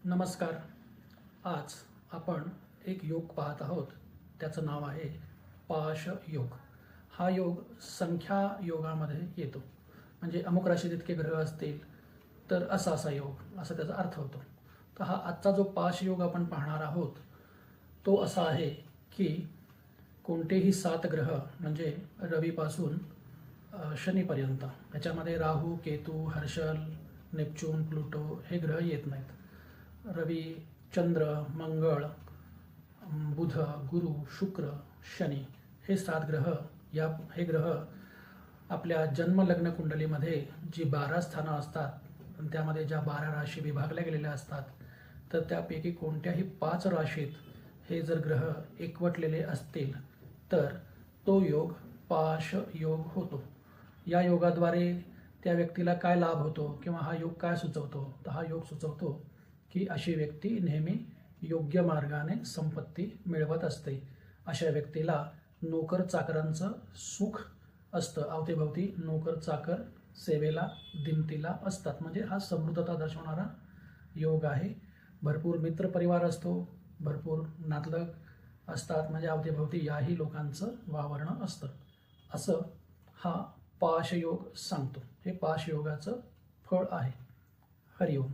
नमस्कार. आज आपण एक योग पाहत आहोत. त्याचं नाव आहे पाश योग. हा योग संख्या योगामध्ये येतो. म्हणजे अमुक राशीत इतके ग्रह असतील तर असा योग असा त्याचा अर्थ होतो. तर हा आजचा जो पाश योग आपण पाहणार आहोत तो असा आहे की कोणतेही 7 ग्रह म्हणजे रवीपासून शनीपर्यंत याच्यामध्ये राहू, केतू, हर्षल, नेपच्यून, प्लुटो हे ग्रह येत नाहीत. रवी, चंद्र, मंगळ, बुध, गुरु, शुक्र, शनी हे 7 ग्रह हे ग्रह आपल्या जन्मलग्न कुंडलीमध्ये जी 12 स्थानं असतात आणि त्यामध्ये ज्या 12 राशी विभागल्या गेलेल्या असतात तर त्यापैकी कोणत्याही 5 राशीत हे जर ग्रह एकवटलेले असतील तर तो योग पाश योग होतो. या योगाद्वारे त्या व्यक्तीला काय लाभ होतो किंवा हा योग काय सुचवतो? तर हा योग सुचवतो की अशी व्यक्ती नेहमी योग्य मार्गाने संपत्ती मिळवत असते. अशा व्यक्तीला नोकर चाकरांचं सुख असतं. अवतीभवती नोकर चाकर सेवेला दिमतीला असतात. म्हणजे हा समृद्धता दर्शवणारा योग आहे. भरपूर मित्रपरिवार असतो, भरपूर नातलग असतात. म्हणजे अवतीभवती याही लोकांचं वावरणं असतं. असं हा पाश योग सांगतो. हे पाश योगाचं फळ आहे. हरिओम.